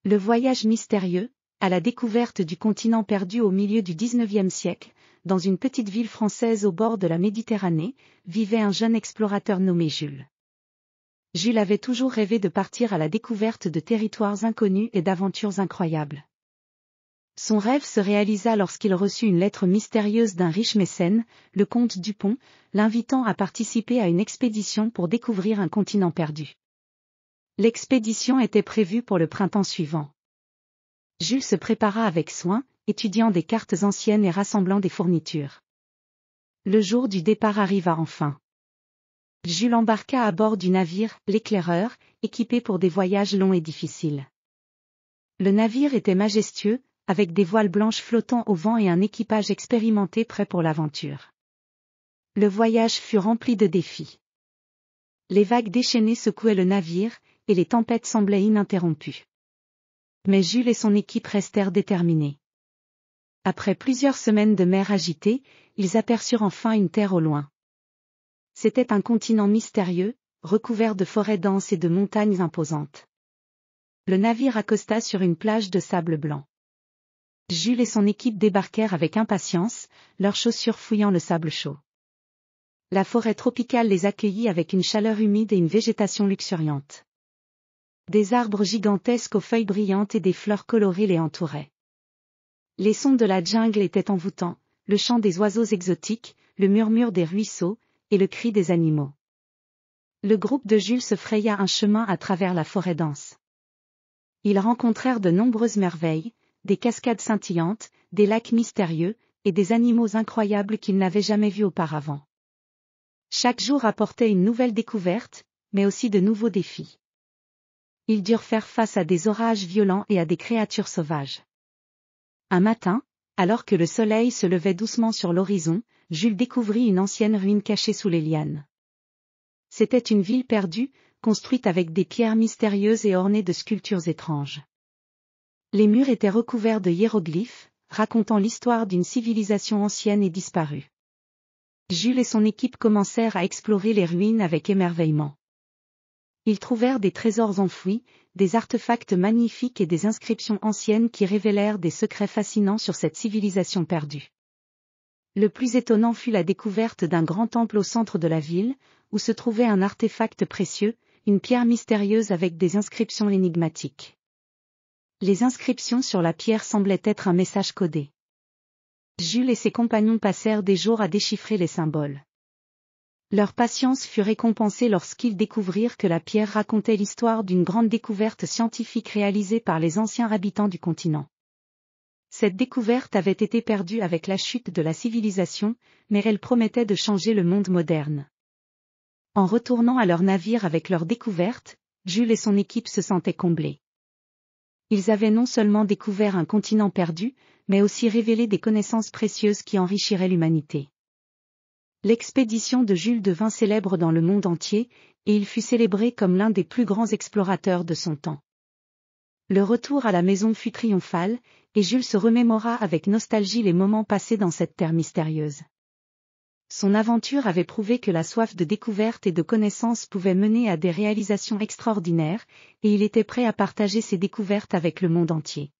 Le voyage mystérieux, à la découverte du continent perdu au milieu du XIXe siècle, dans une petite ville française au bord de la Méditerranée, vivait un jeune explorateur nommé Jules. Jules avait toujours rêvé de partir à la découverte de territoires inconnus et d'aventures incroyables. Son rêve se réalisa lorsqu'il reçut une lettre mystérieuse d'un riche mécène, le comte Dupont, l'invitant à participer à une expédition pour découvrir un continent perdu. L'expédition était prévue pour le printemps suivant. Jules se prépara avec soin, étudiant des cartes anciennes et rassemblant des fournitures. Le jour du départ arriva enfin. Jules embarqua à bord du navire, l'Éclaireur, équipé pour des voyages longs et difficiles. Le navire était majestueux, avec des voiles blanches flottant au vent et un équipage expérimenté prêt pour l'aventure. Le voyage fut rempli de défis. Les vagues déchaînées secouaient le navire, et les tempêtes semblaient ininterrompues. Mais Jules et son équipe restèrent déterminés. Après plusieurs semaines de mer agitée, ils aperçurent enfin une terre au loin. C'était un continent mystérieux, recouvert de forêts denses et de montagnes imposantes. Le navire accosta sur une plage de sable blanc. Jules et son équipe débarquèrent avec impatience, leurs chaussures fouillant le sable chaud. La forêt tropicale les accueillit avec une chaleur humide et une végétation luxuriante. Des arbres gigantesques aux feuilles brillantes et des fleurs colorées les entouraient. Les sons de la jungle étaient envoûtants, le chant des oiseaux exotiques, le murmure des ruisseaux, et le cri des animaux. Le groupe de Jules se fraya un chemin à travers la forêt dense. Ils rencontrèrent de nombreuses merveilles, des cascades scintillantes, des lacs mystérieux, et des animaux incroyables qu'ils n'avaient jamais vus auparavant. Chaque jour apportait une nouvelle découverte, mais aussi de nouveaux défis. Ils durent faire face à des orages violents et à des créatures sauvages. Un matin, alors que le soleil se levait doucement sur l'horizon, Jules découvrit une ancienne ruine cachée sous les lianes. C'était une ville perdue, construite avec des pierres mystérieuses et ornée de sculptures étranges. Les murs étaient recouverts de hiéroglyphes, racontant l'histoire d'une civilisation ancienne et disparue. Jules et son équipe commencèrent à explorer les ruines avec émerveillement. Ils trouvèrent des trésors enfouis, des artefacts magnifiques et des inscriptions anciennes qui révélèrent des secrets fascinants sur cette civilisation perdue. Le plus étonnant fut la découverte d'un grand temple au centre de la ville, où se trouvait un artefact précieux, une pierre mystérieuse avec des inscriptions énigmatiques. Les inscriptions sur la pierre semblaient être un message codé. Jules et ses compagnons passèrent des jours à déchiffrer les symboles. Leur patience fut récompensée lorsqu'ils découvrirent que la pierre racontait l'histoire d'une grande découverte scientifique réalisée par les anciens habitants du continent. Cette découverte avait été perdue avec la chute de la civilisation, mais elle promettait de changer le monde moderne. En retournant à leur navire avec leur découverte, Jules et son équipe se sentaient comblés. Ils avaient non seulement découvert un continent perdu, mais aussi révélé des connaissances précieuses qui enrichiraient l'humanité. L'expédition de Jules devint célèbre dans le monde entier, et il fut célébré comme l'un des plus grands explorateurs de son temps. Le retour à la maison fut triomphal, et Jules se remémora avec nostalgie les moments passés dans cette terre mystérieuse. Son aventure avait prouvé que la soif de découverte et de connaissance pouvait mener à des réalisations extraordinaires, et il était prêt à partager ses découvertes avec le monde entier.